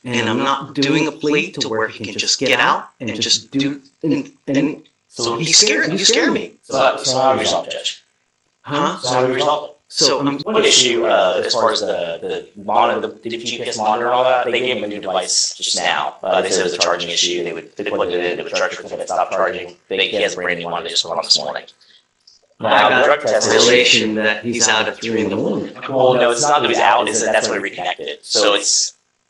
And I'm not doing a plea to where he can just get out and just do, and so you scare me. So how do we resolve it, Judge? Huh? So how do we resolve it? So One issue, as far as the GPS monitor and all that, they gave him a new device just now. They said it was a charging issue. They plugged it in, it would charge for 10 minutes, stop charging. He has a brand new one they just put on this morning. I got drug test relation that he's out at 3 in the morning. Well, no, it's not that he's out, it's that that's when he reconnected it. So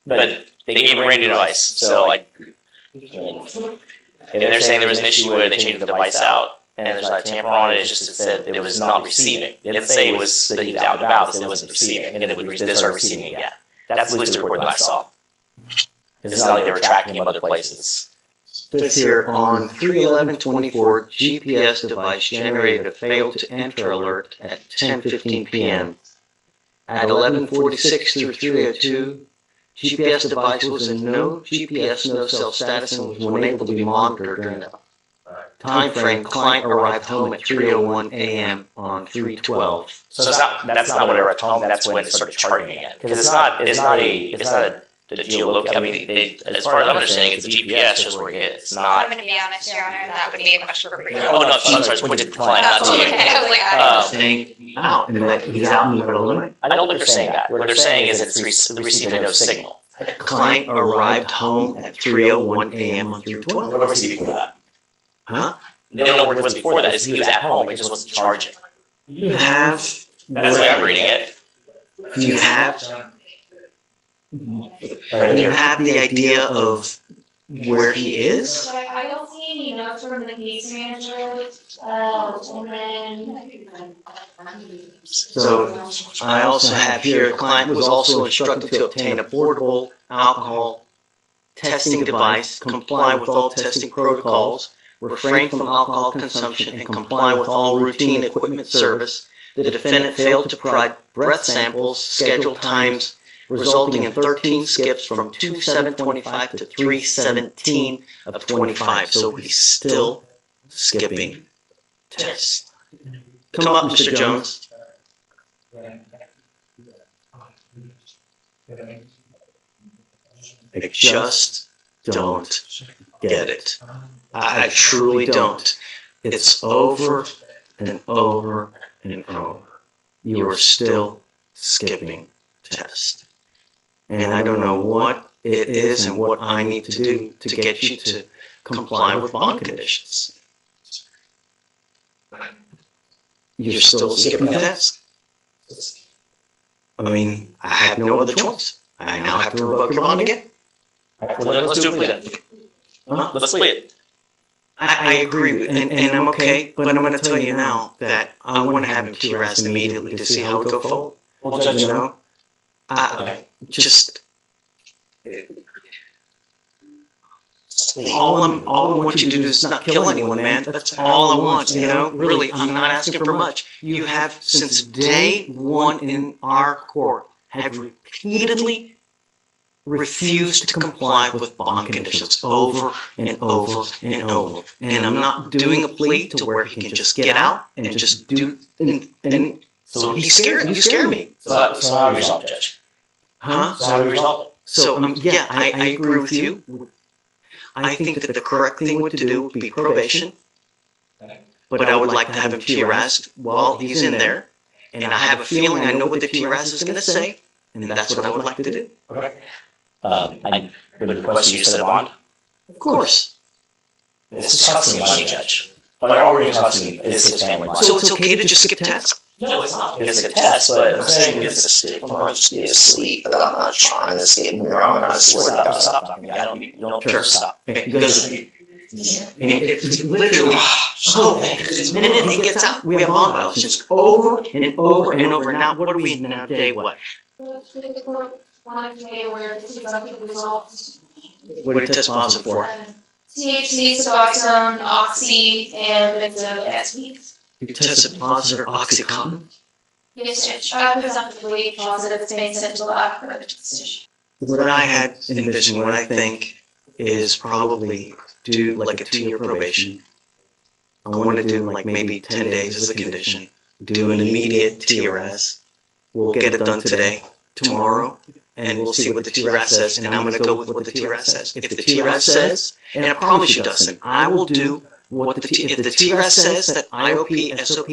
but they gave him a brand new device. So and they're saying there was an issue where they changed the device out and there's like a tamper on it. It just said it was not receiving. It didn't say it was that he was out and about, it said it wasn't receiving. And then it would start receiving again. That's at least the report that I saw. It's not like they were tracking him other places. This here on 3/11/24, GPS device generated a failed to enter alert at 10:15 p.m. At 11:46 through 3:02, GPS device was in no GPS no cell status and was unable to be monitored during the time frame. Client arrived home at 3:01 a.m. on 3/12. So that's not when I arrived home. That's when it started charging again. Because it's not a geolocation. I mean, as far as I'm understanding, it's a GPS just where he is. It's not. I'm going to be honest, Your Honor, that would be a question for you. Oh no, I'm sorry. It's pointed to the client, not to you. Okay, I was like, Saying out and that he's out in the middle of the night. I don't think they're saying that. What they're saying is it's receiving no signal. Client arrived home at 3:01 a.m. on 3/12. What was he before that? Huh? They don't know where it was before that. He was at home. He just wasn't charging. You have. That's the way I'm reading it. You have the idea of where he is. I don't see any notes from the case manager, and then. So I also have here, the client was also instructed to obtain a portable alcohol testing device, comply with all testing protocols, refrain from alcohol consumption, and comply with all routine equipment service. The defendant failed to provide breath samples, scheduled times, resulting in 13 skips from 2/7/25 to 3/17 of 25. So he's still skipping tests. Come up, Mr. Jones. I just don't get it. I truly don't. It's over and over and over. You are still skipping tests. And I don't know what it is and what I need to do to get you to comply with bond conditions. You're still skipping tests. I mean, I have no other choice. I now have to revoke your bond again. Well, then let's do a plea then. Let's plea it. I agree, and I'm okay, but I'm going to tell you now that I want to have him TRS immediately to see how it go forward. Well, Judge, You know, just all I want you to do is not kill anyone, man. That's all I want. You know, really, I'm not asking for much. You have since day one in our court have repeatedly refused to comply with bond conditions over and over and over. And I'm not doing a plea to where he can just get out and just do and so you scare me. So how do we resolve it, Judge? Huh? So how do we resolve it? So yeah, I agree with you. I think that the correct thing to do would be probation, but I would like to have him TRS while he's in there, and I have a feeling I know what the TRS is going to say, and that's what I would like to do. Okay. I would request you to set a bond. Of course. This is costing me money, Judge. But already costing me his family money. So it's okay to just skip tests? No, it's not. It's a test, but I'm saying it's a stick. I'm just be asleep, but I'm not trying to skip me wrong. I swear to stop talking. I don't Sure. stop. Because it's literally so bad. The minute he gets out, we have bond violations over and over and over. Now, what are we in now? Day what? One day where this is the results. What did it test positive for? THC, Suboxone, Oxy, and benzodiazepines. You tested positive for OxyContin? Yes, Judge. I presumptively positive it's been sent to the lab for decision. What I had envisioned, what I think is probably do like a 2-year probation. I want to do like maybe 10 days as a condition. Do an immediate TRS. We'll get it done today, tomorrow, and we'll see what the TRAS says, and I'm gonna go with what the TRAS says. If the TRAS says, and I promise you, Dustin, I will do what if the TRAS says that IOP, SOP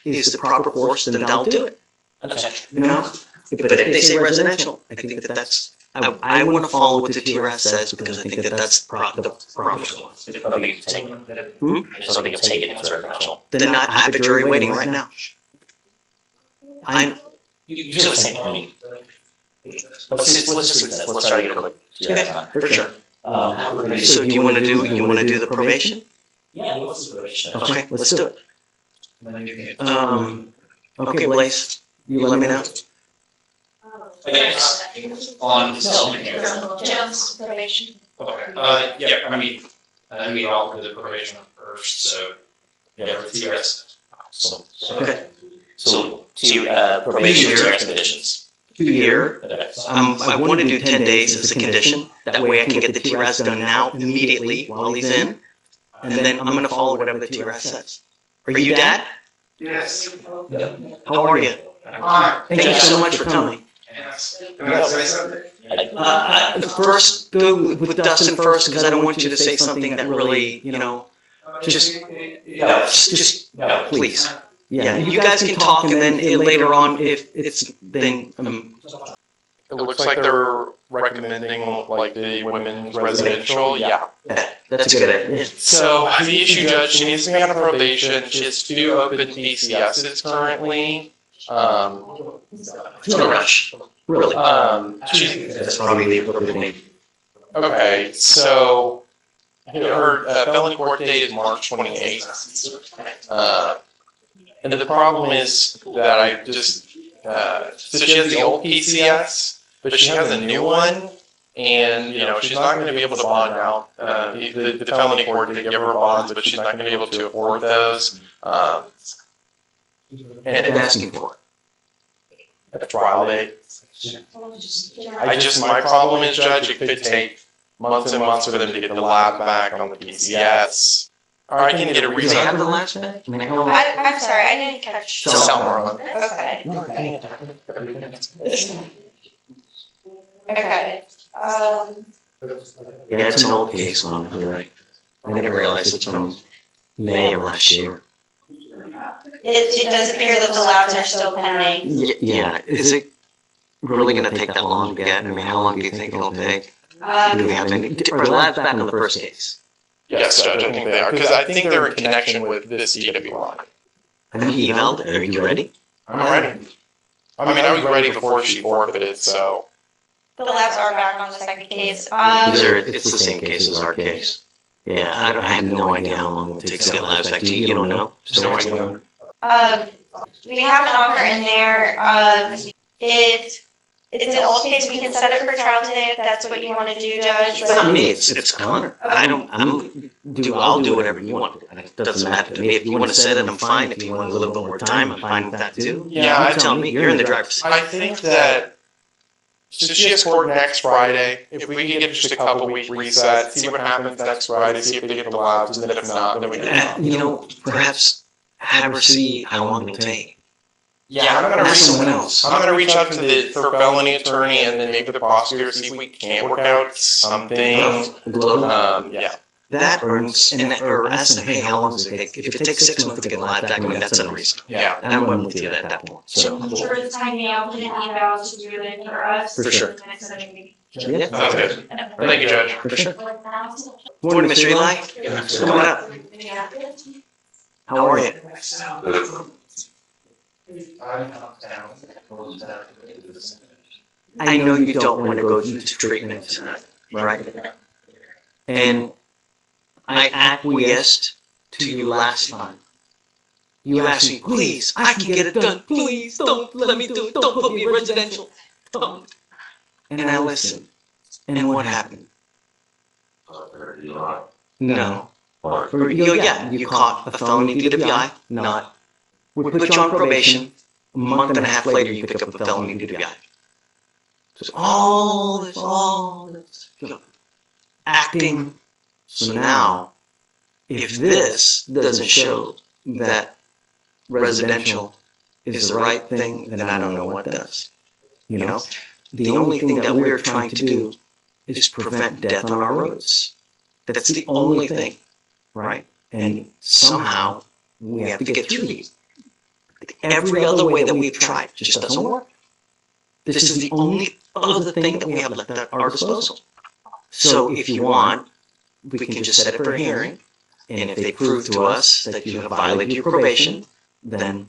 is the proper course, then I'll do it. Okay. You know? But if they say residential, I think that that's, I want to follow what the TRAS says because I think that that's the proper course. So they can take it if it's residential. Then I have a jury waiting right now. You do the same, I mean. Let's just do this, let's try to get a quick. Yeah, for sure. So do you want to do the probation? Yeah, let's do probation. Okay, let's do it. Okay, Blaze, you let me know. Yes. On Jones probation. Okay, yeah, I mean, we all did the probation first, so, yeah, for TRS. Okay. So, probation, two expeditions. 2 year. Okay. I want to do 10 days as a condition. That way I can get the TRAS done now, immediately, while he's in. And then I'm going to follow whatever the TRAS says. Are you Dad? Yes. How are you? Hi. Thank you so much for coming. Yes. Can I say something? First, go with Dustin first, because I don't want you to say something that really, just please. Yeah, you guys can talk, and then later on, if it's, then, It looks like they're recommending like the women's residential, yeah. that's a good idea. So the issue, Judge, she needs to be on a probation. She has 2 open PCSs currently. It's no rush, really. That's probably the appropriate thing. Okay, so her felony court date is March 28th. And the problem is that I just, so she has the old PCS, but she has a new one, and, she's not going to be able to bond out. The felony court did give her bonds, but she's not going to be able to afford those. And asking for A trial date. My problem is, Judge, it could take months and months for them to get the lab back on the PCS. Or I can get a Do they reason. have the last name? I mean, how long? I'm sorry, I didn't catch. Selma. Okay. Okay. Yeah, it's an old case one, you're right. I didn't realize it's from May of last year. It does appear that the labs are still pending. Yeah, is it really gonna take that long to get? I mean, how long do you think it'll take? Do we have any, are the labs back on the first case? Yes, Judge, I think they are, because I think they're in connection with this DWI. Have you emailed? Are you ready? I'm ready. I mean, I was ready before she forfeited, so. The labs are back on the second case. It's the same case as our case. Yeah, I have no idea how long it takes to get labs back to you. You don't know? Just no idea. We have an offer in there. It's an old case. We can set it for trial today if that's what you want to do, Judge. It's not me, it's Connor. I'll do whatever you want. It doesn't matter to me. If you want to set it, I'm fine. If you want a little bit more time, I'm fine with that too. Yeah, You tell me, you're in the driver's seat. I think that, so she has court next Friday. If we can get just a couple week reset, see what happens next Friday, see if they get the labs, and then if not, then we can. Perhaps have her see how long it'll take. Yeah, I'm gonna Ask reach someone else. I'm gonna reach out to the felony attorney and then maybe the prosecutor, see if we can't work out something. Yeah. That or ask them, hey, how long does it take? If it takes 6 months to get labs back, I mean, that's unreasonable. Yeah. And I'm with you at that point, so. For the time being, I'll put an email to do it for us. For sure. Yeah. Sounds good. Thank you, Judge. For sure. Morning, Mr. Eli. Come on up. How are you? I know you don't want to go to treatment, right? And I acquiesced to you last time. You asked me, please, I can get it done. Please, don't let me do it. Don't put me in residential. Don't. And I listened. And what happened? No. You caught a felony DWI, not. We put you on probation. A month and a half later, you pick up a felony DWI. So all this, acting. So now, if this doesn't show that residential is the right thing, then I don't know what does. the only thing that we're trying to do is prevent death on our roads. That's the only thing, right? And somehow we have to get through these. Every other way that we've tried just doesn't work. This is the only other thing that we have left at our disposal. So if you want, we can just set it for a hearing, and if they prove to us that you have violated your probation, then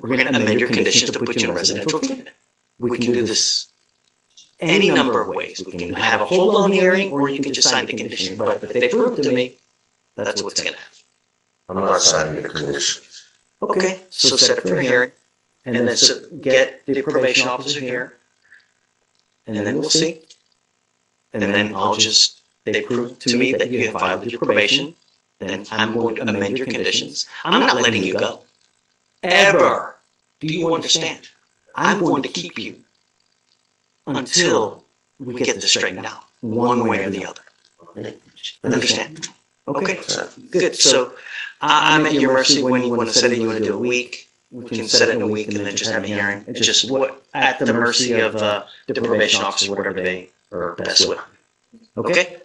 we're going to amend your conditions to put you in residential treatment. We can do this any number of ways. We can have a full-blown hearing, or you can just sign the condition. But if they prove it to me, that's what's going to happen. I'm not signing the conditions. Okay, so set it for a hearing, and then get the probation officer here, and then we'll see. And then they prove to me that you have violated your probation, then I'm going to amend your conditions. I'm not letting you go. Ever. Do you understand? I'm going to keep you until we get this straightened out, one way or the other. Understand? Okay, good. So I'm at your mercy when you want to set it. You want to do a week. We can set it in a week and then just have a hearing. It's just at the mercy of the probation officer, whatever they are best with. Okay?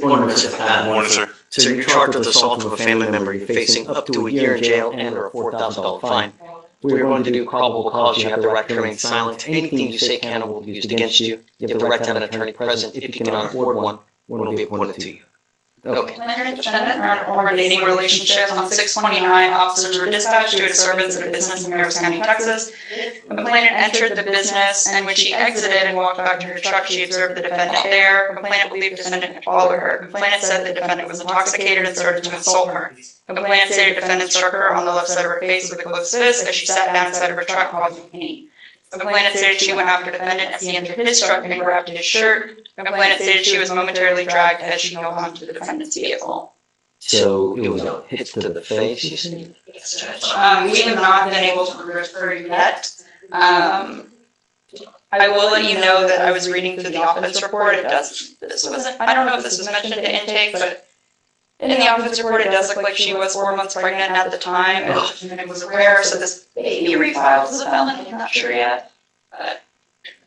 Morning, sir. So you're charged with assault of a family member. You're facing up to a year in jail and or a $4,000 fine. We are going to do probable cause. You have the right to remain silent. Anything you say can or will be used against you. You have the right to have an attorney present. If you cannot afford one will be appointed to you. Okay. Complainant and defendant are in a former dating relationship. On 6/29, officers were dispatched to a disturbance at a business in Harris County, Texas. The complainant entered the business, and when she exited and walked back to her truck, she observed the defendant there. Complainant believed the defendant had followed her. Complainant said the defendant was intoxicated and started to insult her. Complainant stated defendant struck her on the left side of her face with a closed fist as she sat down inside of her truck causing pain. Complainant stated she went after defendant as he entered his truck and grabbed his shirt. Complainant stated she was momentarily dragged as she held onto the defendant's vehicle. So it was a hit to the face, you see? We have not been able to prove her yet. I will let you know that I was reading through the offense report. I don't know if this was mentioned in intake, but in the offense report, it does look like she was 4 months pregnant at the time, and it was rare, so this may be refiled as a felony, I'm not sure yet.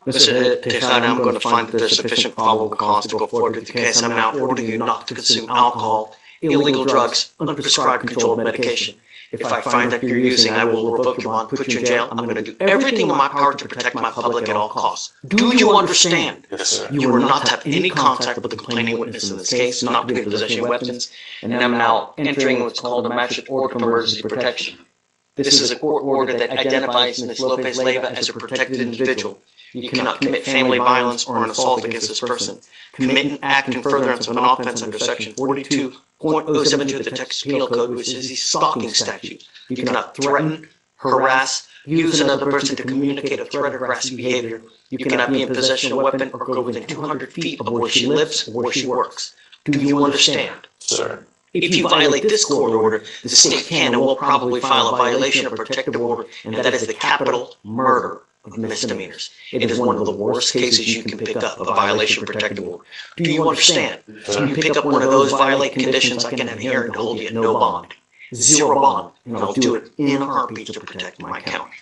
Mr. Tejada, I'm going to find that there's sufficient probable cause to go forward with the case. I'm now ordering you not to consume alcohol, illegal drugs, unprescribed controlled medication. If I find that you're using, I will revoke your bond, put you in jail. I'm going to do everything in my power to protect my public at all costs. Do you understand? Yes, sir. You are not to have any contact with the complaining witness in this case, not to be in possession of weapons, and I'm now entering what's called a magistrate order of emergency protection. This is a court order that identifies Ms. Lopez Leiva as a protected individual. You cannot commit family violence or an assault against this person. Commit an act in furtherance of an offense under section 42.072 of the Texas Penal Code, which is the stalking statute. You cannot threaten, harass, use another person to communicate a threat or harassing behavior. You cannot be in possession of a weapon or go within 200 feet of where she lives or where she works. Do you understand? Sir. If you violate this court order, the state can and will probably file a violation of protective order, and that is the capital murder of misdemeanors. It is one of the worst cases you can pick up, a violation of protective order. Do you understand? If you pick up one of those violate conditions, I can have a hearing to hold you at no bond. Zero bond, and I'll do it in a heartbeat to protect my county.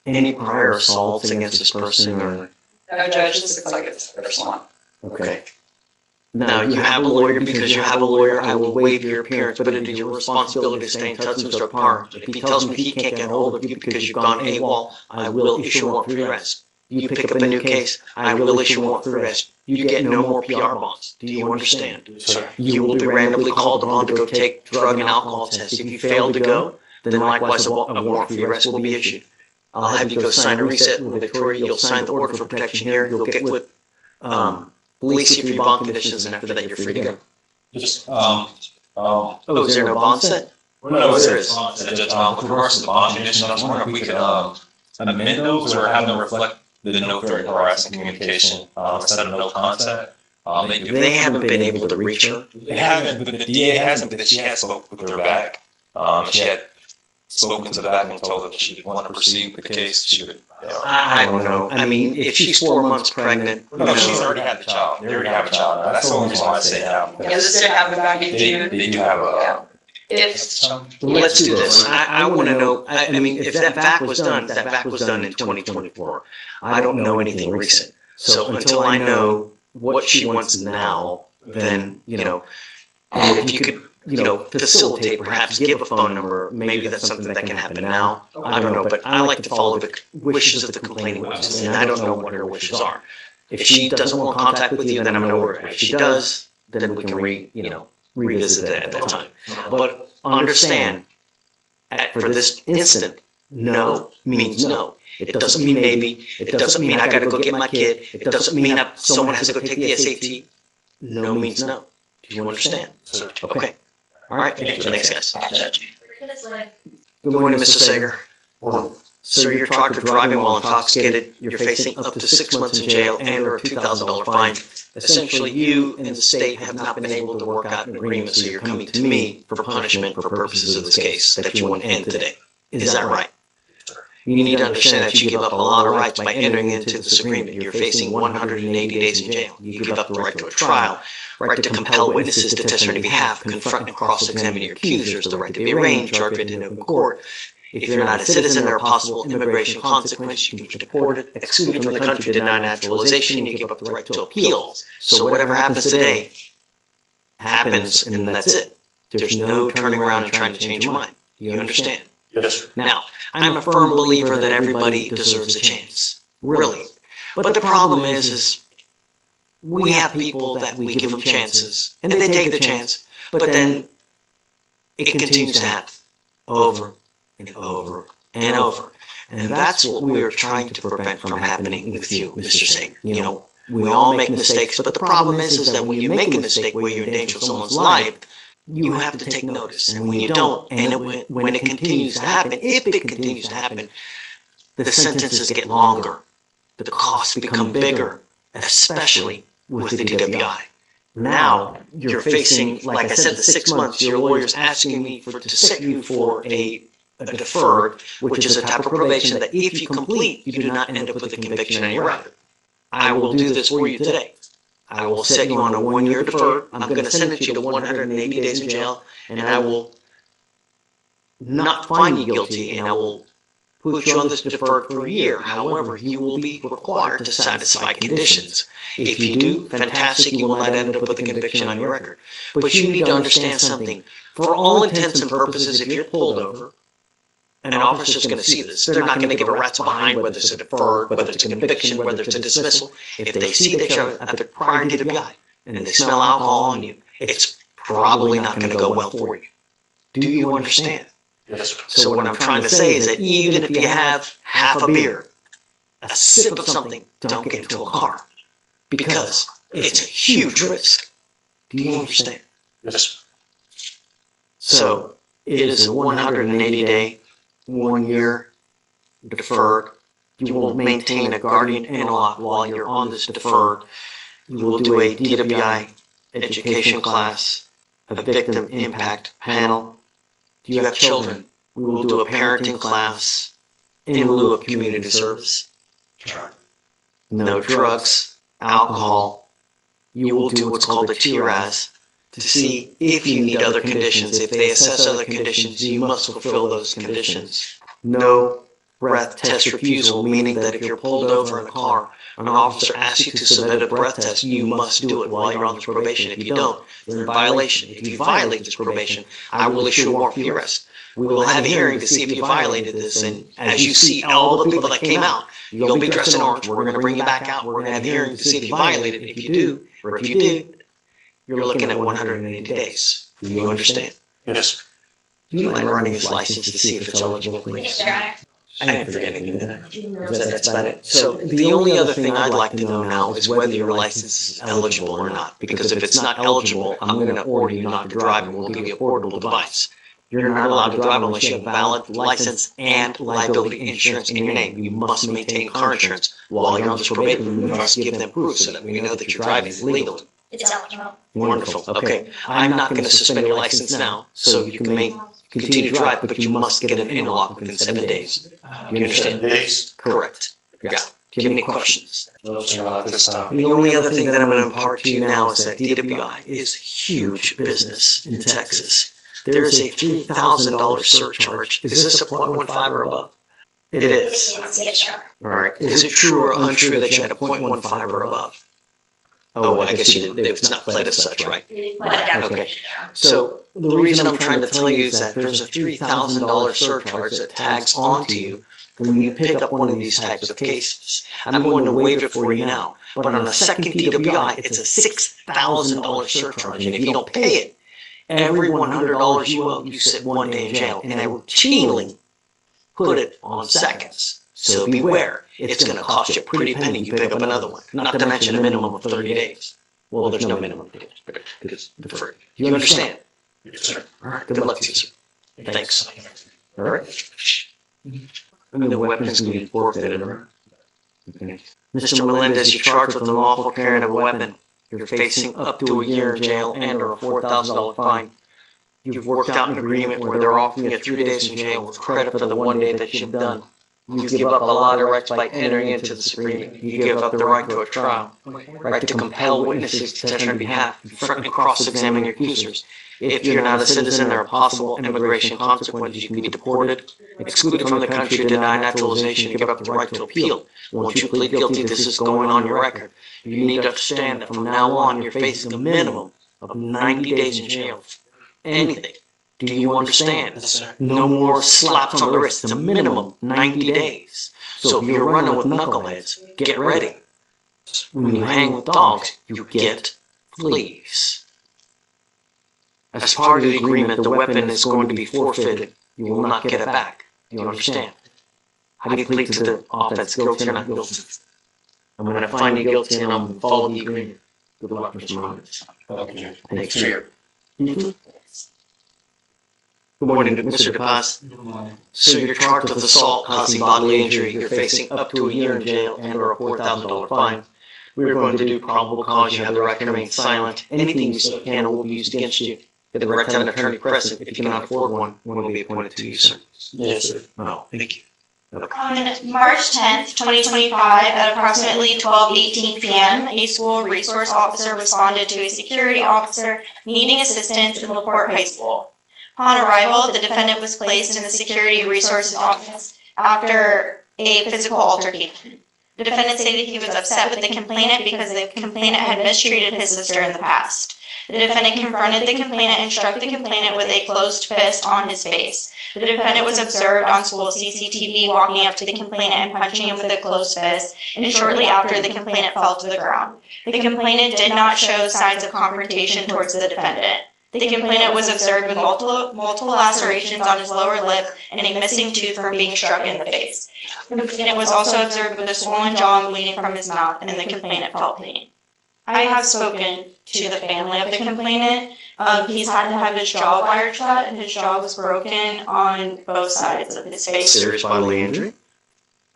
Any prior assaults against this person or... No, Judge, this looks like it's the first one. Okay. Now, you have a lawyer. Because you have a lawyer, I will waive your appearance, but it is your responsibility to stay in touch with Mr. Parr. If he tells me he can't get hold of you because you've gone AWOL, I will issue a warrant for your arrest. You pick up a new case, I will issue a warrant for arrest. You get no more PR bonds. Do you understand? Sir. You will be randomly called upon to go take drug and alcohol tests. If you fail to go, then likewise a warrant for your arrest will be issued. I'll have you go sign a reset with Victoria. You'll sign the order for protection here. You'll get with police for your bond conditions, and after that, you're free to go. Just, Oh, is there no bond set? no, there there is. is. With regards to the bond conditions, I was wondering if we could, amend those or have them reflect the no threat, harassing communication, instead of no contact. They haven't been able to reach her. They haven't, but the DA hasn't, but she had spoke with her back. She had spoken to the back and told her that she didn't want to proceed with the case. She would, I don't know. I mean, if she's 4 months pregnant, no, she's already had the child. They already have a child. That's the only reason why I say that. Yeah, this did happen back in June. They do have a, If, Let's do this. I want to know, I mean, if that VAC was done, that VAC was done in 2024. I don't know anything recent. So until I know what she wants now, then, and if you could, facilitate, perhaps give a phone number, maybe that's something that can happen now. I don't know, but I like to follow the wishes of the complaining witness, and I don't know what her wishes are. If she doesn't want contact with you, then I'm going to order it. If she does, then we can revisit it at that time. But understand, for this instant, no means no. It doesn't mean maybe. It doesn't mean I got to go get my kid. It doesn't mean someone has to go take the SAT. No means no. Do you understand? Okay. All right. Thanks, guys. Good morning, Mr. Sager. Sir, you're charged with driving while intoxicated. You're facing up to 6 months in jail and/or a $2,000 fine. Essentially, you and the state have not been able to work out an agreement, so you're coming to me for punishment for purposes of this case that you want to end today. Is that right? You need to understand that you give up a lot of rights by entering into this agreement. You're facing 180 days in jail. You give up the right to a trial, right to compel witnesses to testify on your behalf, confront and cross-examine your accusers, the right to be arraigned, charged in open court. If you're not a citizen, there are possible immigration consequences. You can be deported, excluded from the country, denied naturalization, and you give up the right to appeals. So whatever happens today happens, and that's it. There's no turning around and trying to change your mind. You understand? Yes, sir. Now, I'm a firm believer that everybody deserves a chance. Really. But the problem is we have people that we give them chances, and they take the chance, but then it continues to happen over and over and over. And that's what we are trying to prevent from happening with you, Mr. Sager. We all make mistakes, but the problem is that when you make a mistake where you endanger someone's life, you have to take notice. And when you don't, and when it continues to happen, if it continues to happen, the sentences get longer, the costs become bigger, especially with the DWI. Now you're facing, like I said, the 6 months. Your lawyer's asking me to set you for a deferred, which is a type of probation that if you complete, you do not end up with a conviction on your record. I will do this for you today. I will set you on a 1-year deferred. I'm going to sentence you to 180 days in jail, and I will not find you guilty, and I will put you on this deferred for a year. However, you will be required to satisfy conditions. If you do, fantastic, you will not end up with a conviction on your record. But you need to understand something. For all intents and purposes, if you're pulled over, an officer's going to see this. They're not going to give a rat's behind whether it's a deferred, whether it's a conviction, whether it's a dismissal. If they see that you're at the prior DWI and they smell alcohol on you, it's probably not going to go well for you. Do you understand? Yes, sir. So what I'm trying to say is that even if you have half a beer, a sip of something, don't get into a car because it's a huge risk. Do you understand? Yes, sir. So it is a 180-day, 1-year deferred. You will maintain a guardian interlock while you're on this deferred. You will do a DWI education class, a victim impact panel. Do you have children? We will do a parenting class in lieu of community service. No drugs, alcohol. You will do what's called a TRAS to see if you need other conditions. If they assess other conditions, you must fulfill those conditions. No breath test refusal, meaning that if you're pulled over in a car, an officer asks you to submit a breath test, you must do it while you're on this probation. If you don't, you're in violation. If you violate this probation, I will issue a warrant for your arrest. We will have a hearing to see if you violated this, and as you see all the people that came out, you'll be dressed in orange. We're going to bring you back out. We're going to have a hearing to see if you violated it. If you do, or if you did, you're looking at 180 days. Do you understand? Yes. Do you mind running his license to see if it's eligible, please? I didn't forget anything. That's about it. So the only other thing I'd like to know now is whether your license is eligible or not. Because if it's not eligible, I'm going to order you not to drive and we'll give you a portable device. You're not allowed to drive unless you have valid license and liability insurance in your name. You must maintain car insurance while you're on this probation. You must give them proof so that we know that you're driving legally. It's eligible. Wonderful. Okay. I'm not going to suspend your license now, so you can continue to drive, but you must get an interlock within 7 days. You understand? Days? Correct. Yeah. Do you have any questions? No, sir, not this time. The only other thing that I'm going to impart to you now is that DWI is huge business in Texas. there is a $3,000 surcharge. Is this a 0.15 or above? It is. Yes, sir. All right. Is it true or untrue that you had a 0.15 or above? Oh, I guess you didn't. It's not pled as such, right? Okay. So the reason I'm trying to tell you is that there's a $3,000 surcharge that tags onto you when you pick up one of these types of cases. I'm going to waive it for you now. But on the second DWI, it's a $6,000 surcharge. And if you don't pay it, every $100 you owe, you sit 1 day in jail. And I routinely put it on seconds. So beware, it's going to cost you a pretty penny if you pick up another one. Not to mention a minimum of 30 days. Well, there's no minimum because it's deferred. Do you understand? Yes, sir. All right. Good luck to you, sir. Thanks. All right. And the weapon's going to be forfeited, all right? Okay. Mr. Melendez, you're charged with unlawful carrying of a weapon. You're facing up to a year in jail and/or a $4,000 fine. You've worked out an agreement where they're offering you 3 days in jail with credit for the 1 day that you've done. You give up a lot of rights by entering into this agreement. You give up the right to a trial, right to compel witnesses to testify on your behalf, and cross-examine your accusers. If you're not a citizen, there are possible immigration consequences. You can be deported, excluded from the country, denied naturalization, give up the right to appeal. Once you plead guilty, this is going on your record. You need to understand that from now on, you're facing a minimum of 90 days in jail. Anything. Do you understand? Yes, sir. No more slaps on the wrist. It's a minimum 90 days. So if you're running with knuckleheads, get ready. When you hang with dogs, you get fleas. As part of the agreement, the weapon is going to be forfeited. You will not get it back. Do you understand? How do you plead to the offense? Guilty or not guilty? I'm going to find you guilty and I'm going to follow the agreement. Good luck, Mr. Melendez. Okay. Thanks, sir. Good morning, Mr. DePaz. Good morning. So you're charged with assault causing bodily injury. You're facing up to a year in jail and/or a $4,000 fine. We're going to do probable cause. You have the right to remain silent. Anything you say can or will be used against you. You have the right to have an attorney present. If you cannot afford one will be appointed to you, sir. Yes, sir. Oh, thank you. On March 10th, 2025, at approximately 12:18 p.m., a school resource officer responded to a security officer needing assistance in LaPorte High School. Upon arrival, the defendant was placed in the security resources office after a physical altercation. The defendant stated he was upset with the complainant because the complainant had mistreated his sister in the past. The defendant confronted the complainant and struck the complainant with a closed fist on his face. The defendant was observed on school CCTV walking up to the complainant and punching him with a closed fist, and shortly after, the complainant fell to the ground. The complainant did not show signs of confrontation towards the defendant. The complainant was observed with multiple lacerations on his lower lip and a missing tooth from being struck in the face. The complainant was also observed with a swollen jaw and bleeding from his mouth, and the complainant felt pain. I have spoken to the family of the complainant. He's had to have his jaw wired shut, and his jaw was broken on both sides of his face. Serious bodily injury?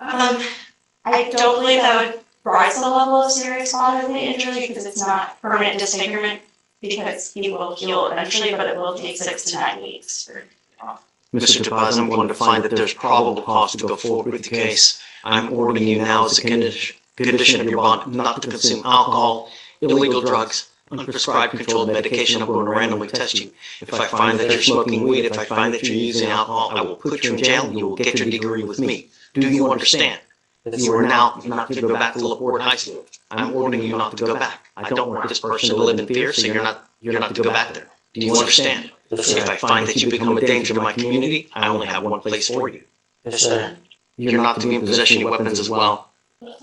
I don't believe that would rise to the level of serious bodily injury because it's not permanent disfigurement, because he will heal eventually, but it will take 6 to 9 weeks. Mr. DePaz, I'm going to find that there's probable cause to go forward with the case. I'm ordering you now as a condition of your bond not to consume alcohol, illegal drugs, unprescribed controlled medication. I'm going to randomly test you. If I find that you're smoking weed, if I find that you're using alcohol, I will put you in jail and you will get your degree with me. Do you understand? You are now not to go back to LaPorte High School. I'm ordering you not to go back. I don't want this person to live in fear, so you're not to go back there. Do you understand? If I find that you become a danger to my community, I only have one place for you. Yes, sir. You're not to be in possession of weapons as well.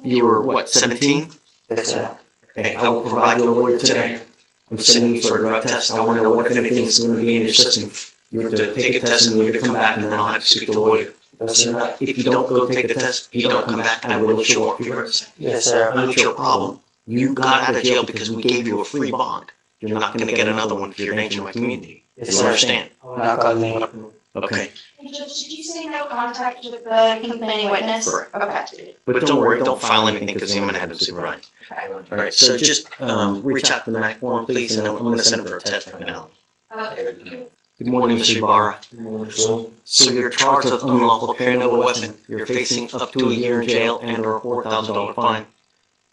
You were, what, 17? Yes, sir. Okay, I will provide you a lawyer today. I'm sending you for a drug test. I want to know what, if anything, is going to be in your system. You have to take a test and you're going to come back, and then I'll have to speak to the lawyer. Yes, sir. If you don't go take the test, if you don't come back, I will let you walk your rights. Yes, sir. Not your problem. You got out of jail because we gave you a free bond. You're not going to get another one if you're a danger to my community. Yes, You sir. understand? Not calling. Okay. Judge, did you say no contact with the complaining witness? Correct. Okay. But don't worry, don't file anything because I'm going to have to supervise. All right, so just reach out to the MAC form, please, and I'm going to send it for a test right now. Good morning, Mr. Ibarra. So you're charged with unlawful carrying of a weapon. You're facing up to a year in jail and/or a $4,000 fine.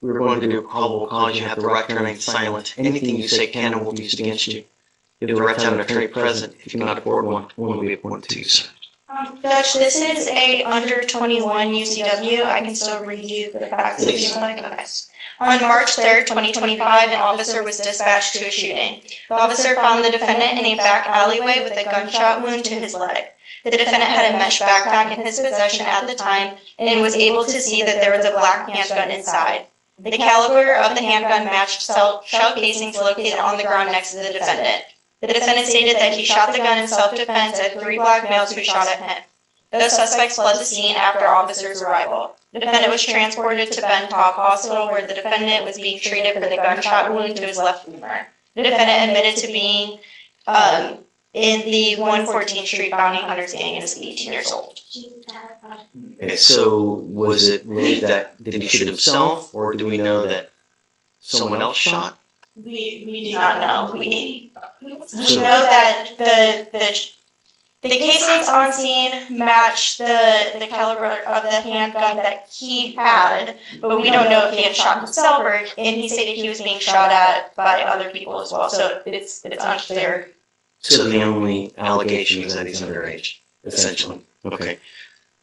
We're going to do a probable cause. You have the right to remain silent. Anything you say can and will be used against you. You have the right to have an attorney present. If you cannot afford one will be appointed to you, sir. Judge, this is a under 21 UCW. I can still read you the facts if you like. Okay. On March 3rd, 2025, an officer was dispatched to a shooting. The officer found the defendant in a back alleyway with a gunshot wound to his leg. The defendant had a mesh backpack in his possession at the time and was able to see that there was a black handgun inside. The caliber of the handgun matched shell casings located on the ground next to the defendant. The defendant stated that he shot the gun in self-defense at 3 black males who shot at him. Those suspects fled the scene after officers' arrival. The defendant was transported to Ben Taub Hospital, where the defendant was being treated for the gunshot wound to his left femur. The defendant admitted to being in the 114th Street Bounty Hunters gang and is 18 years old. Okay, so was it really that, did he shoot himself, or do we know that someone else shot? We do not know. We know that the casings on scene match the caliber of the handgun that he had, but we don't know if he had shot himself or, and he stated he was being shot at by other people as well, so it's unclear. So the only allegation is that he's underage, essentially. Okay.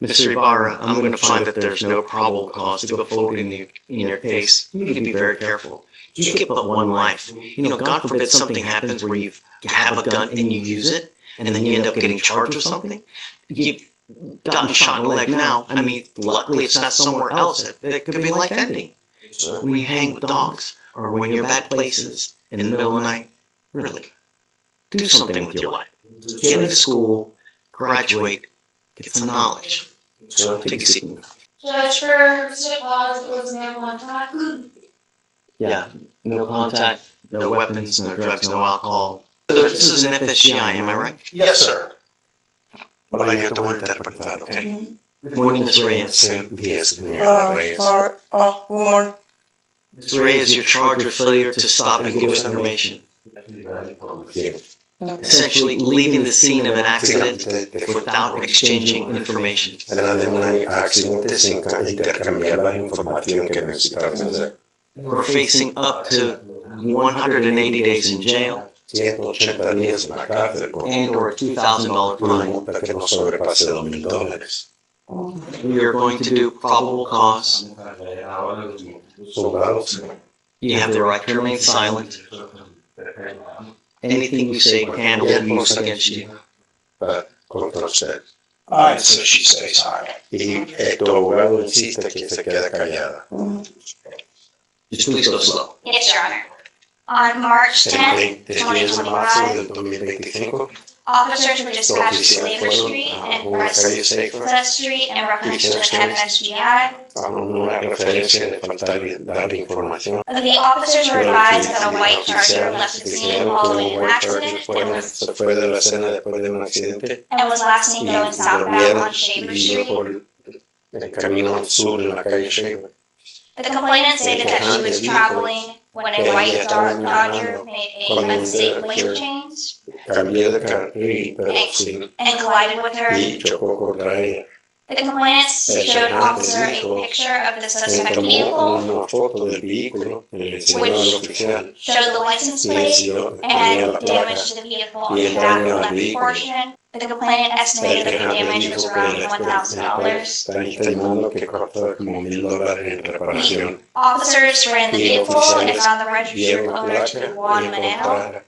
Mr. Ibarra, I'm going to find that there's no probable cause to go forward in your case. You need to be very careful. You get but one life. You know, God forbid something happens where you have a gun and you use it, and then you end up getting charged with something. You've gotten shot in the leg now. I mean, luckily it's not somewhere else. It could be life ending. When you hang with dogs, or when you're in bad places in the middle of the night, really, do something with your life. Get into school, graduate, get some knowledge. So take a seat. Judge, for zip laws, it was never one time. Yeah, no contact, no weapons, no drugs, no alcohol. So this is an FSGI, am I right? Yes, sir. Hola, yo te voy a interpretar, ¿ok? Good morning, Ms. Reyes. Sí, señora Reyes. Good morning. Ms. Reyes, you're charged with failure to stop and give us information. Essentially, leaving the scene of an accident without exchanging information. Era de un accidente sin intercambiar la información que necesitamos hacer. We're facing up to 180 days in jail 180 días en la cárcel por and or a $2,000 una fine. multa que no sobrepase $2,000. We are going to do probable cause. Soldados, You have the right to remain silent. Anything you say can or will be used against you. contra usted. Alright, so she stays high. Y tu abogado insiste que se quede callada. Just please go slow. Yes, Your Honor. On March El 10th, 10 de marzo 2025, del 2025, officers were dispatched to oficiales Fleischer fueron Street a and una calle Seifer Fleischer Street in reference to an FSGI. a una referencia de faltar y dar información. The officers were advised that a white Charger left the scene following an accident Se fue de la escena después de un accidente and was last seen y going southbound volvieron on Shaver y Street. por el camino al sur en la calle Shaver. The complainant stated that she was traveling when a white Dodger made a unsafe lane change Cambié de carril, pero sí, and collided with her. y chocó contra ella. The complainant showed officer a picture of the Me suspect tomó vehicle, una foto del vehículo, le enseñó al oficial, showed the license le plate, enseñó tenía la and placa damage to the vehicle on y the el back daño al left vehículo. portion. The complainant estimated that the damage was around $1,000. Está estimando que costó como $1,000 en reparación. Officers ran the Y vehicle and found the registered vieron la owner to placa be y Juan Maneno.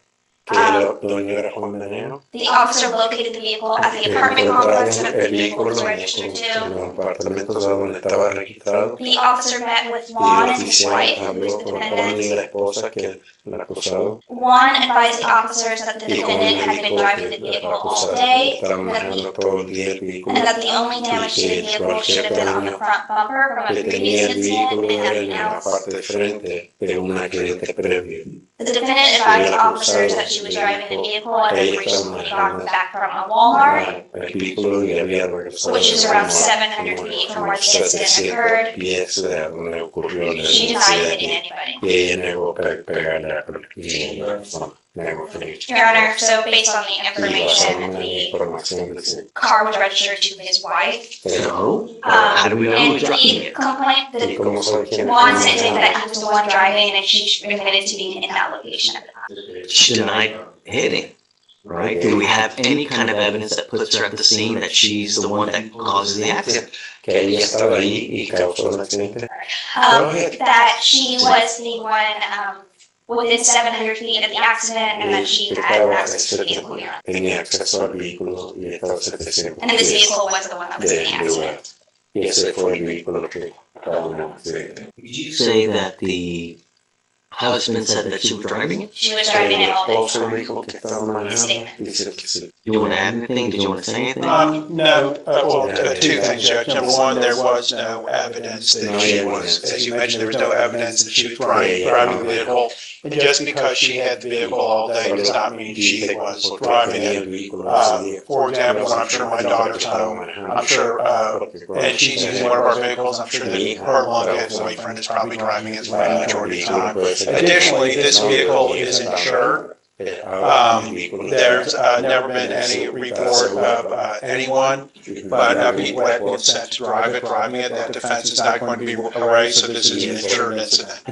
encontraron que el dueño era Juan Maneno. The officer located the vehicle at the Que apartment complex that the el vehicle vehículo was en registered to. los apartamentos donde estaba registrado. The officer met with Y Juan el and his oficial wife, who habló was the con Juan y defendant. la esposa que el acusado. Juan advised the officers that the Y Juan defendant le had been dijo driving que the el vehicle all acusado day, estaba and manejando todo el día el vehículo. that the only damage to the vehicle should have been on the front bumper from a Que tenía previous el incident vehículo and era nothing en la else. parte de frente de un accidente previo. The defendant advised officers that she was driving the vehicle and had recently gotten back from a Walmart, El vehículo y había regresado which is around como 700 feet from where the incident 700 occurred. pies de donde ocurrió el She denied hitting incidente. anybody. Y ella negó pegarle a cualquier persona. Negó que Your Honor, so based on the y information, basado en la the información de ese car was registered to his wife. No? How do we know And who's driving the it? complaint, y the cómo sabe quién Juan stated that he was the one driving and she admitted to being in that location at the time. She denied hitting. right? Do we have any kind of evidence that puts her at the scene that she's the one that causes the accident? Que ella estaba ahí y causó el accidente. That she was the one within 700 feet of the accident and that she had access to the vehicle. Tenía acceso al vehículo y estaba cerca de And this vehicle was the one that was in the accident. Y ese fue el vehículo que causó el accidente. Did you say that the husband said that she was driving it? She was driving it all the Esposo time. dijo que estaba manejando. Dice que sí. Do you want to add anything? Did you want to say anything? No, two things, Judge. Number one, there was no evidence that she was, as you mentioned, there was no evidence that she was driving the vehicle. And just because she had the vehicle all day does not mean she was driving it. For example, when I'm sure my daughter's home, I'm sure, and she's using one of our vehicles, I'm sure that her long-dead boyfriend is probably driving it the majority of the time. Additionally, this vehicle is insured. There's never been any report of anyone, but being wet and set to driving it, that defense is not going to be erased, so this is an insured incident.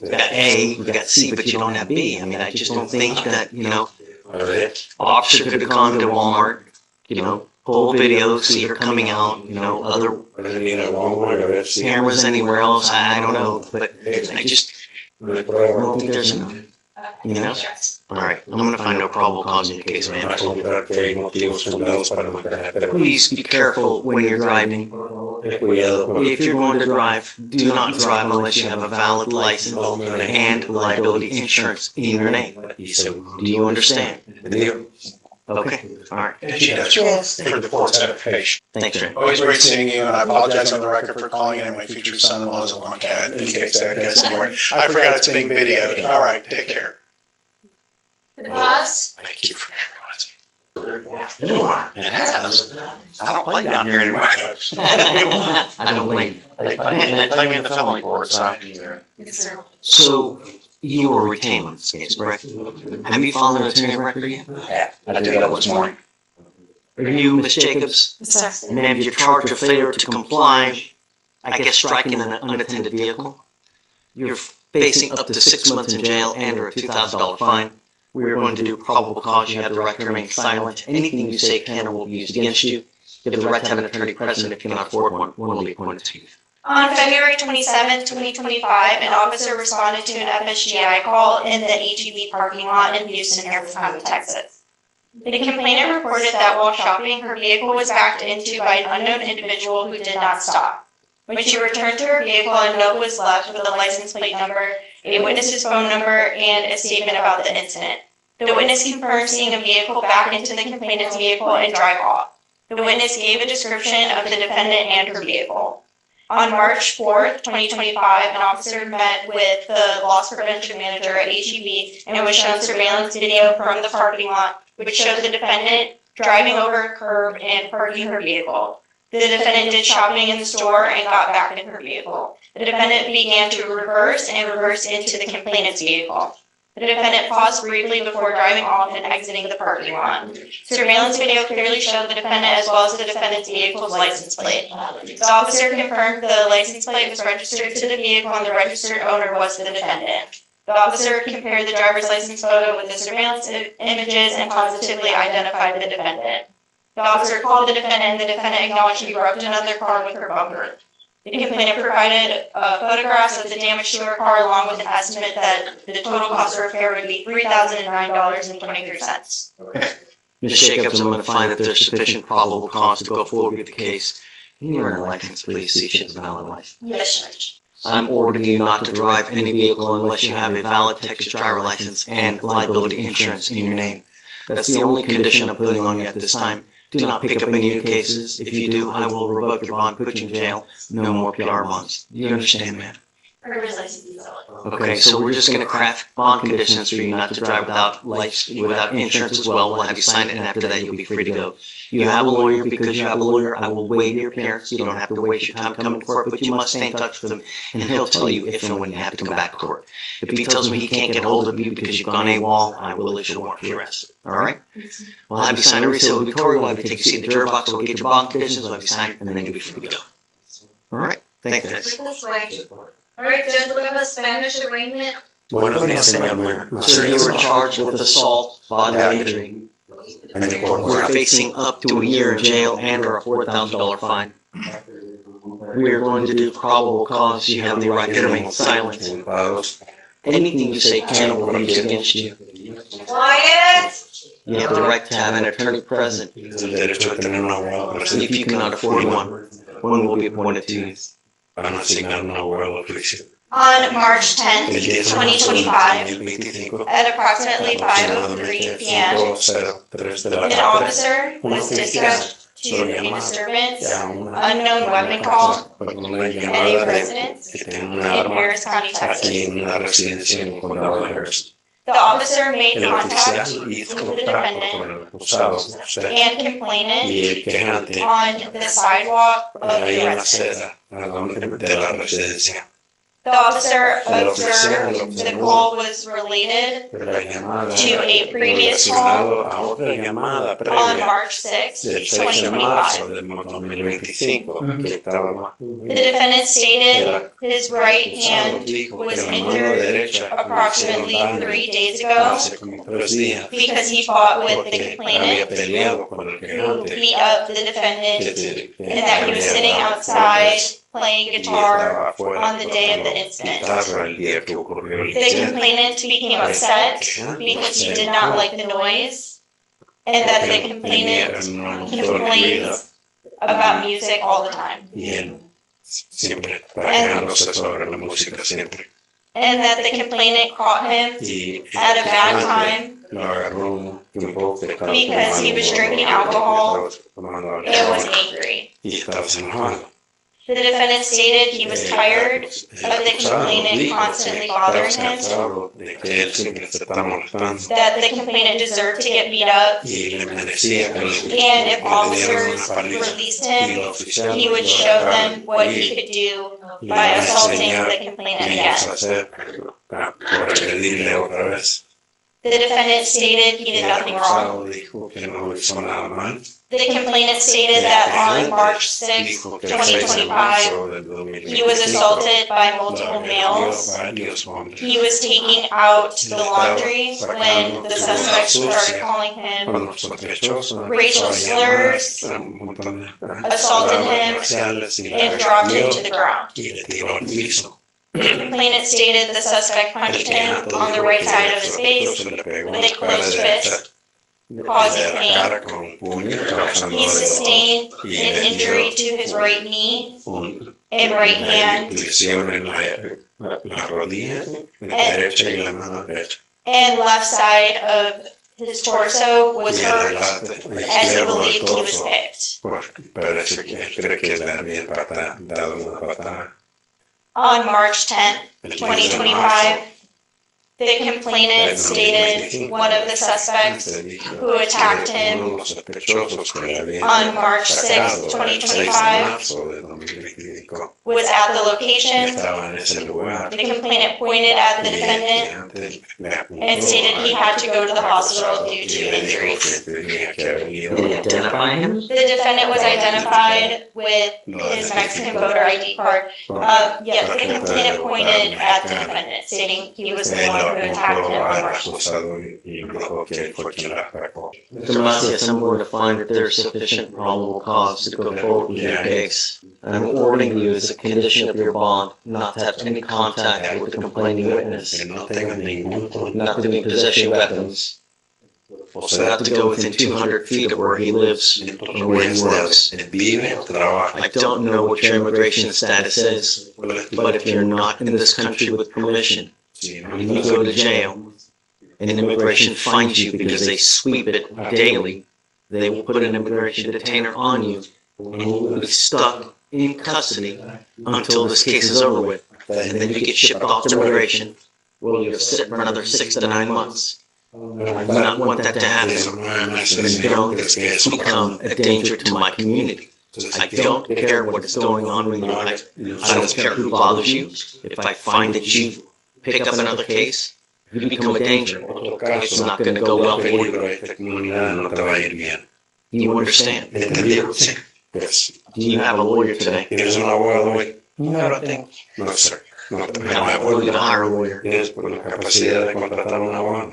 We got A, we got C, but you don't have B. I mean, I just don't think that, officer could have gone to Walmart, pull video, see her coming out, other cameras anywhere else, I don't know, but I don't think there's enough. All right, I'm going to find no probable cause in your case, man. Please be careful when you're driving. If you're going to drive, do not drive unless you have a valid license and liability insurance in your name. Do you understand? Okay, all right. And she does, for the court's edification. Thanks, Ray. Always great seeing you, and I apologize on the record for calling in my future son-in-law is a long cat, in case that gets anywhere. I forgot it's being videoed. All right, take care. Boss? Thank you for It has. I don't play down here anymore. I don't blame you. They play me in the felony court, so. So, you were retained on this case, correct? Have you filed an attorney record yet? Yeah, I did that this morning. Are you, Ms. Jacobs? Ma'am, you're charged with failure to comply, I guess striking an unattended vehicle. You're facing up to 6 months in jail and or a $2,000 fine. We are going to do probable cause. You have the right to remain silent. Anything you say can or will be used against you. You have the right to have an attorney present if you cannot afford one. One will be appointed to you. On February 27, 2025, an officer responded to an FSGI call in the HEB parking lot in Houston, Arizona, Texas. The complainant reported that while shopping, her vehicle was backed into by an unknown individual who did not stop. When she returned to her vehicle, a note was left with a license plate number, a witness's phone number, and a statement about the incident. The witness confirmed seeing a vehicle back into the complainant's vehicle and drive off. The witness gave a description of the defendant and her vehicle. On March 4th, 2025, an officer met with the loss prevention manager at HEB and was shown surveillance video from the parking lot, which showed the defendant driving over a curb and parking her vehicle. The defendant did shopping in the store and got back in her vehicle. The defendant began to reverse into the complainant's vehicle. The defendant paused briefly before driving off and exiting the parking lot. Surveillance video clearly showed the defendant as well as the defendant's vehicle's license plate. The officer confirmed the license plate was registered to the vehicle and the registered owner was the defendant. The officer compared the driver's license photo with the surveillance images and positively identified the defendant. The officer called the defendant and the defendant acknowledged he rubbed another car with her bumper. The complainant provided photographs of the damage to her car along with an estimate that the total cost of repair would be $3,009.23. Ms. Jacobs, I'm going to find that there's sufficient probable cause to go forward with the case. Can you run a license, please, see if she has a valid license? Yes, Judge. I'm ordering you not to drive any vehicle unless you have a valid Texas driver license and liability insurance in your name. That's the only condition I'm putting on you at this time. Do not pick up any new cases. If you do, I will revoke your bond, put you in jail. No more PR bonds. You understand, ma'am? Driver's license is valid. Okay, so we're just going to craft bond conditions for you not to drive without insurance as well. We'll have you sign it, and after that, you'll be free to go. You have a lawyer. Because you have a lawyer, I will waive your appearance. You don't have to waste your time coming to court, but you must stay in touch with him, and he'll tell you if and when you have to come back to court. If he tells me he can't get hold of you because you've gone AWOL, I will issue a warrant for your arrest. All right? We'll have you sign a receipt with Victoria. We'll have you take a seat in the jury box. We'll get your bond conditions. We'll have you sign it, and then you'll be free to go. All right? Thank you, guys. This way. All right, Judge, we have a Spanish arraignment Bueno, señor Mayor. Sir, you were charged with assault, bodily injury. We're facing up to a year in jail and or a $4,000 fine. We are going to do probable cause. You have the right to remain silent. Anything you say can be used against you. Quiet! You have the right to have an attorney present. If you cannot afford one will be appointed to you. Van a asignar un abogado de juicio. On March 10th, El 10 de 2025, 2025, at approximately 5:03 p.m., 5:03 de la an tarde, officer was dispatched to a disturbance, unknown weapon call con una at a llamada de residence que tenía un in arma Harris County, Texas. aquí en una residencia en el condado de Harris. The officer made El contact oficial hizo with the contacto defendant con el acusado, usted, and complainant y el quejante on the sidewalk of ahí the en la residence. acera de la residencia. The officer observed the call was related Pero la llamada to a previous relacionado a otra llamada on previa March 6th, del 6 de marzo 2025. del 2025 que estaba The defendant stated his right hand dijo was que la mano injured derecha approximately le hicieron 3 days daño ago hace como 3 días because he fought with the porque había complainant peleado con el who quejante beat up the defendant que and that he was sitting outside playing guitar on the day of the incident. guitarra el día que ocurrió el The incidente. complainant became upset because he did not like the noise and that the complainant complains about music all the time. Y él siempre está quejándose sobre la música siempre. And that the complainant caught him Y at a bad time lo agarró un tiempo que estaba because he was drinking alcohol tomando and was alcohol angry. y estaba enojado. The defendant stated he was tired of the complainant constantly bothering him, De que él siempre se está molestando that the complainant deserved to get beat up, y le merecía que and if officers released him, he would show them what he could do by assaulting the complainant again. Por agredirle otra vez. The defendant stated he did nothing wrong. Dijo que no hizo nada mal. The complainant stated that on March 6, 2025, he was assaulted by multiple males. He was taking out the laundry when the suspect started calling him racial slurs, assaulted him, and dropped him to the ground. The complainant stated the suspect punched him on the right side of his face with a closed fist, causing pain. He sustained an injury to his right knee and right hand and left side of his torso was hurt as he believed he was hit. On March 10, 2025, the complainant stated one of the suspects who attacked him on March 6, 2025, was at the location. The complainant pointed at the defendant and stated he had to go to the hospital due to injuries. Did you identify him? The defendant was identified with his Mexican voter ID card. Yes, the complainant pointed at the defendant, stating he was the one who attacked him on March 6. Mr. Macias, I'm going to find that there's sufficient probable cause to go forward with your case. I'm ordering you as a condition of your bond not to have any contact with the complaining witness, not to be in possession of weapons, not to go within 200 feet of where he lives or where he works. I don't know what your immigration status is, but if you're not in this country with permission, and you go to jail, and immigration finds you because they sweep it daily, they will put an immigration detainer on you, and you will be stuck in custody until this case is over with, and then you get shipped off to immigration, where you'll sit for another 6 to 9 months. I do not want that to happen. Don't become a danger to my community. I don't care what is going on with your life. I don't care who bothers you. If I find that you pick up another case, you become a danger. It's not going to go well for you. Do you understand? Yes. Do you have a lawyer today? ¿Tienes un abogado hoy? No, I don't think. No, sir. No, no We're gonna hire a lawyer. tienes por la capacidad de contratar un abogado.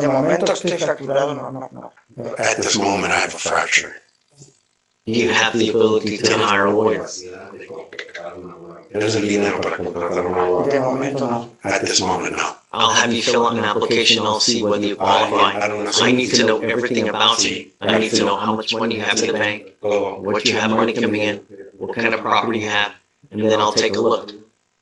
De momento estoy fracturado, no. At this moment, I have a fracture. You have the ability to hire a lawyer. Tienes el dinero para contratar un abogado. De momento no. At this moment, no. I'll have you fill out an application, I'll see whether you qualify. I need to know everything about you. I need to know how much money you have in the bank, what you have money coming in, what kind of property you have, and then I'll take a look.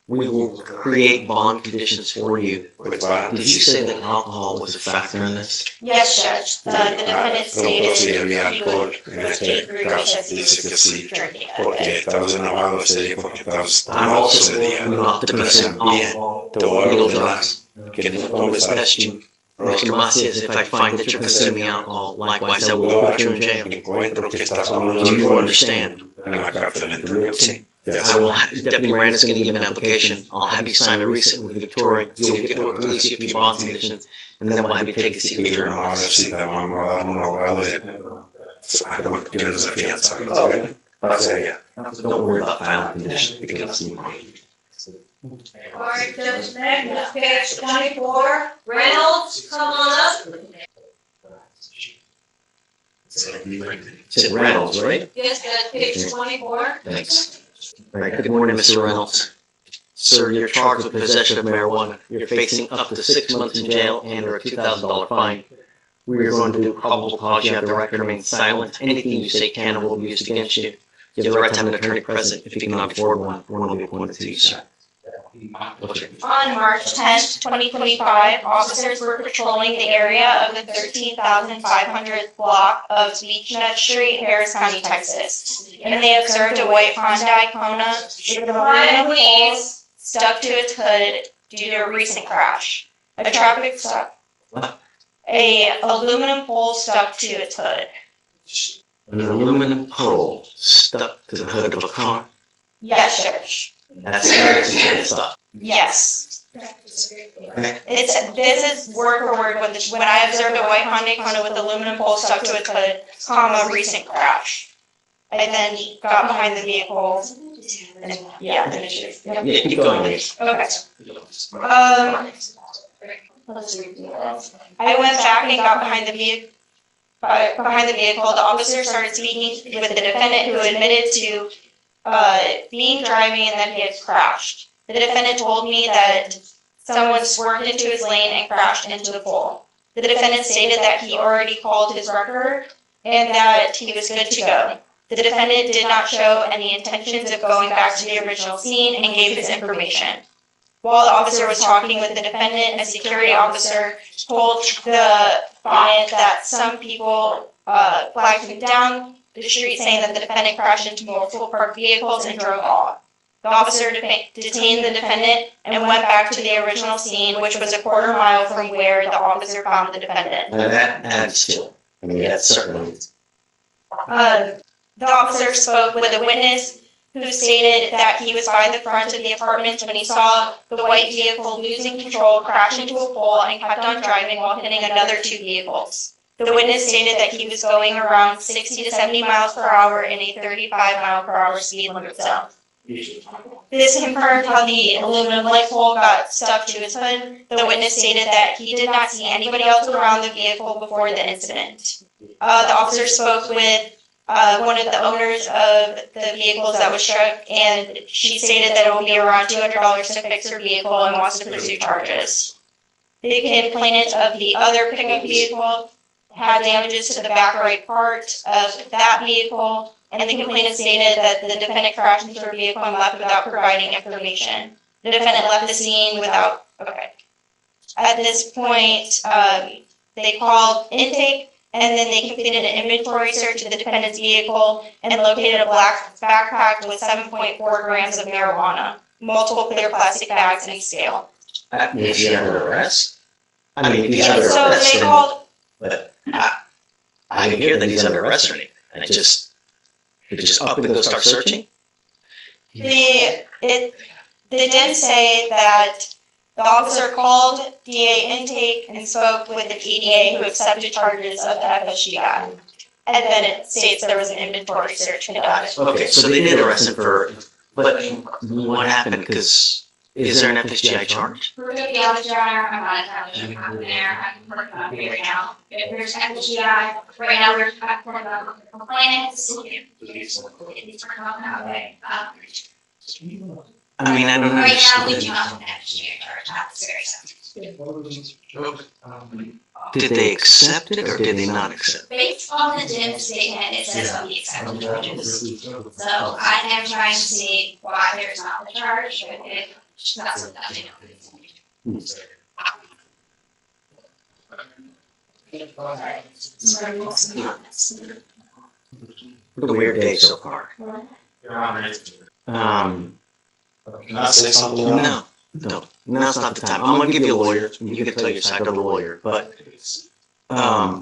We will create bond conditions for you. Did you say that alcohol was a factor in this? Yes, Judge. The defendant Preguntó si stated había he alcohol would en este caso. Dice que sí, drinking. porque estabas enojado ese día, porque estabas I'm tomado also ese día. not to Pero present también alcohol, te voy a legal ordenar drugs. que no I will tomes test you. Mr. Macias, if I find that you're consuming alcohol, likewise I will put you in jail. encuentro que estás tomando Do you alcohol understand? en la cárcel, ¿entendió? Sí. Yes. I will, Deputy Miranda's gonna give an application. I'll have you sign a receipt with Victoria. You'll get with police if you bond conditions, and then we'll have you take a seat. Y yo no, ahora sí te vamos a dar un abogado de... que no se fianza. Para sería. Don't worry about filing conditions because All right, Judge, next, page 24, Reynolds, come on up. it's Reynolds, right? Yes, Judge, page 24. Thanks. All right, good morning, Mr. Reynolds. Sir, you're charged with possession of marijuana. You're facing up to 6 months in jail and or a $2,000 fine. We are going to do probable cause. You have the right to remain silent. Anything you say can or will be used against you. You have the right to have an attorney present. If you cannot afford one will be appointed to you, sir. On March 10th, 2025, officers were patrolling the area of the 13,500th block of Beechnut Street, Harris County, Texas. And they observed a white Hyundai Kona with aluminum poles stuck to its hood due to a recent crash. A traffic stop. A aluminum pole stuck to its hood. An aluminum pole stuck to the hood of a car. Yes, Judge. That's scary stuff. Yes. This is word for word when I observed a white Hyundai Kona with aluminum pole stuck to its hood, comma, recent crash. I then got behind the vehicle and yeah, finished it. Yeah, keep going. Okay. Let's read this. I went back and got behind the vehicle. The officer started speaking with the defendant, who admitted to being driving and that he had crashed. The defendant told me that someone swerved into his lane and crashed into the pole. The defendant stated that he already called his record and that he was good to go. The defendant did not show any intentions of going back to the original scene and gave his information. While the officer was talking with the defendant, a security officer told the client that some people flagged him down the street, saying that the defendant crashed into multiple parked vehicles and drove off. The officer detained the defendant and went back to the original scene, which was a quarter mile from where the officer found the defendant. Now that adds to, that's certainly. The officer spoke with a witness who stated that he was by the front of the apartment when he saw the white vehicle losing control, crash into a pole, and kept on driving while hitting another two vehicles. The witness stated that he was going around 60 to 70 miles per hour in a 35-mile-per-hour speed limit zone. This confirmed how the aluminum light pole got stuck to his hood. The witness stated that he did not see anybody else around the vehicle before the incident. The officer spoke with one of the owners of the vehicles that was struck, and she stated that it will be around $200 to fix her vehicle and wants to pursue charges. The complainant of the other pickup vehicle had damages to the back right part of that vehicle, and the complainant stated that the defendant crashed into her vehicle and left without providing information. The defendant left the scene without, okay. At this point, they called intake, and then they completed an inventory search of the defendant's vehicle and located a black backpack with 7.4 grams of marijuana, multiple clear plastic bags, and a scale. Is he under arrest? I mean, if he's under So arrest, they then- called, but I didn't hear that he's under arrest or anything. And it just up and go start searching? they did say that the officer called DA intake and spoke with the PDA, who accepted charges of the FSGI. And then it states there was an inventory search conducted. Okay, so they did arrest him for, but what happened? Because Is there an FSGI charge? We're gonna be honest, Your Honor, I'm not entirely sure what happened there. I'm working on it right now. If there's FSGI, right now we're working on the complainant to see if it's working out that way. I mean, I don't Right now, we understand. do not have an FSGA charge at this very second. Did they accept it or did they not accept it? Based on the DIM statement, it says that we accept charges. So I am trying to see why there's not a charge, but it's not something that we know. What a weird day so far. Your Honor, Can I say something? No, now's not the time. I'm gonna give you a lawyer, you can tell your side to the lawyer, but, I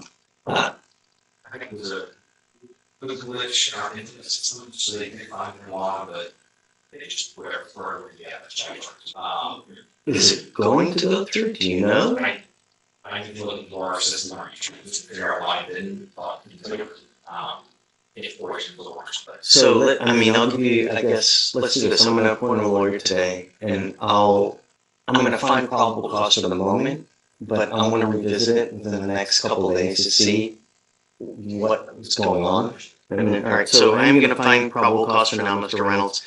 think it was a glitch in our internet system, so they can find their law, but they just wherever the FSGI. is it going to go through? Do you know? I need to look into our system, our YouTube, to figure out why it didn't, it works, it works, but. So, I'll give you, I guess, let's do this. I'm gonna appoint a lawyer today, and I'm gonna find probable cause for the moment, but I'm gonna revisit it within the next couple of days to see what's going on. All right, so I am gonna find probable cause for now, Mr. Reynolds.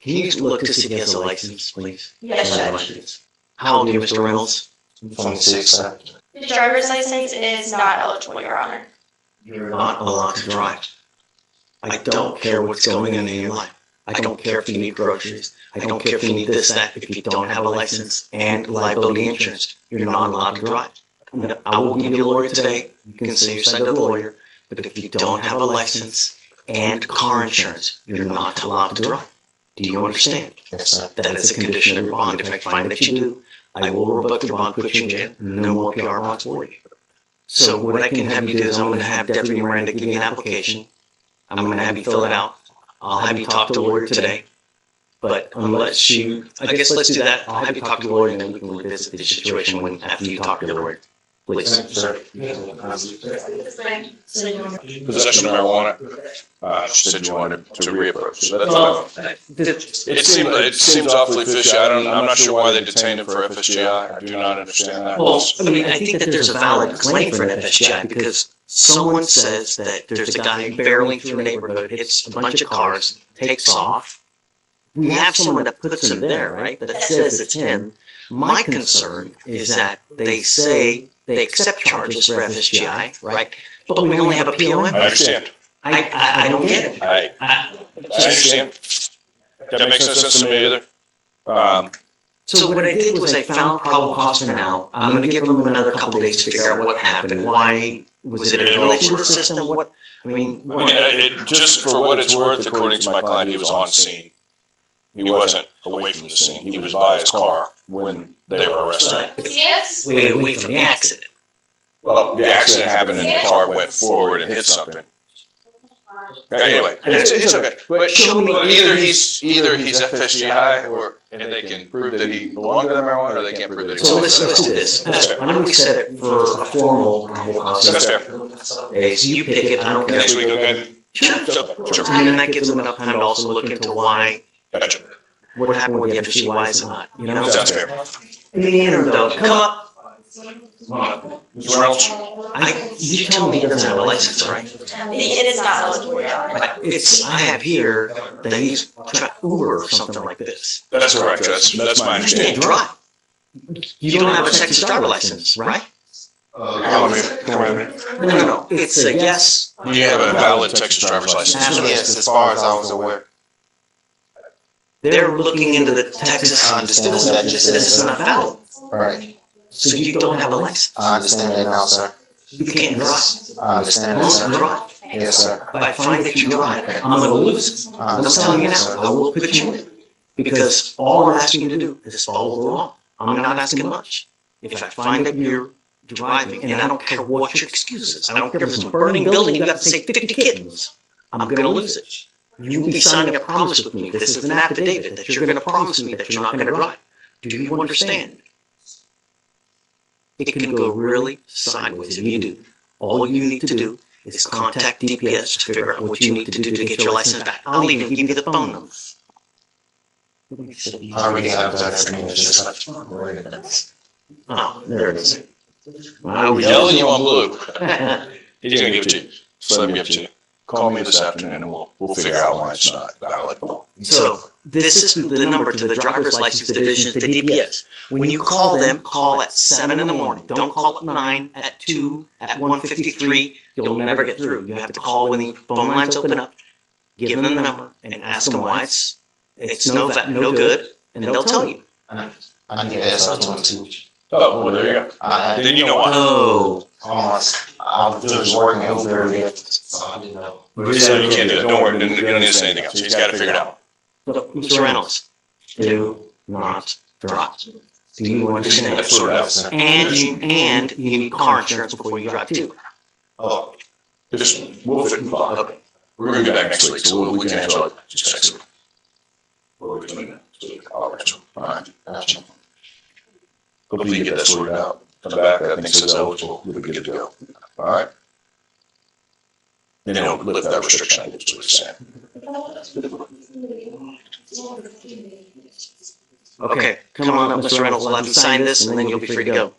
Can you look to see if he has a license, please? Yes, Judge. How old are you, Mr. Reynolds? 26. The driver's license is not eligible, Your Honor. You're not allowed to drive. I don't care what's going on in your life. I don't care if you need groceries. I don't care if you need this, that. If you don't have a license and liability insurance, you're not allowed to drive. I will give you a lawyer today. You can say your side to the lawyer. But if you don't have a license and car insurance, you're not allowed to drive. Do you understand? Yes, sir. That is a condition of your bond. If I find that you do, I will revoke your bond, put you in jail, no more PR bonds for you. So what I can have you do is I'm going to have Deputy Miranda give you an application. I'm going to have you fill it out. I'll have you talk to a lawyer today. But unless you, I guess let's do that. I'll have you talk to a lawyer and then we can revisit the situation after you talk to the lawyer. Please. Sir. Possession of marijuana, she said you wanted to reapproach, so that's fine. It seems awfully fishy, I'm not sure why they detained him for FSGI, I do not understand that. Well, I think that there's a valid claim for an FSGI because someone says that there's a guy barreling through a neighborhood, hits a bunch of cars, takes off. We have someone that puts him there, right? That says it's him. My concern is that they say they accept charges for FSGI, right? But we only have a POM. I understand, I don't get it. I understand, that makes no sense to me either. So what I did was I found probable cause for now. I'm going to give them another couple of days to figure out what happened. Why was it in relation to the system? Just for what it's worth, according to my client, he was on scene. He wasn't away from the scene, he was by his car when they were arrested. Yes? Away from the accident. Well, the accident happened and the car went forward and hit something. Anyway, it's okay, but either he's FSGI or, and they can prove that he belonged to the marijuana, or they can't prove that he. So let's do this. Why don't we set it for a formal probable cause? That's fair. Okay, so you pick it, I don't care. Next week, okay? Sure. And then that gives them enough time to also look into why, Gotcha. what happened with the FSGI, why is it not, you know? Sounds fair. In the interim though, come up. Mr. Reynolds? You tell me he doesn't have a license, right? It is not eligible, Your Honor. I have here that he's trying Uber or something like this. That's correct, that's my You can't understanding. drive. You don't have a Texas driver license, right? Come on, man. No, it's a yes. You have a valid Texas driver's license. Yes, as far as I was aware. They're looking into the Texas citizen that just says it's not valid. Right. So you don't have a license. I understand that now, sir. You can't drive. I understand You that, won't sir. drive. Yes, sir. If I find that you drive, I'm gonna lose. I'm just telling you now, I will put you in. Because all I'm asking you to do is follow the law. I'm not asking much. If I find that you're driving, and I don't care what your excuse is, I don't care if it's a burning building, you got to say 50 kittens, I'm gonna lose it. You will be signing a promise with me. This is an affidavit that you're gonna promise me that you're not gonna drive. Do you understand? It can go really sideways if you do. All you need to do is contact DPS to figure out what you need to do to get your license back. I'll even give you the phone number. I already have that information, it's just not worried about it. Oh, there it is. I was yelling you on blue. He's gonna give it to you. So let me give it to you. Call me this afternoon and we'll figure out why it's not valid. So this is the number to the driver's license division, the DPS. When you call them, call at 7 in the morning. Don't call at 9, at 2, at 1:53. You'll never get through. You have to call when the phone lines open up, give them the number, and ask them why it's no good, and they'll tell you. I need to ask someone too. Oh, well, there you go. Then you know what? Oh. I was just working over there. So I didn't know. So you can't do that. Don't worry. You don't need to say anything else. He's got it figured out. Look, Mr. Reynolds, do not drive. Do you understand? That's sort of. And you need car insurance before you drive too. Oh, we'll fit in fine. Okay. We're gonna be back next week, so we can answer it just next week. We're doing that. All right. Gotcha. Hopefully you get that sorted out. On the back, that thing says eligible, we'll be good to go. All right? And then it'll lift that restriction, I guess what it's saying. Okay, come on up, Mr. Reynolds, we'll have you sign this, and then you'll be free to go.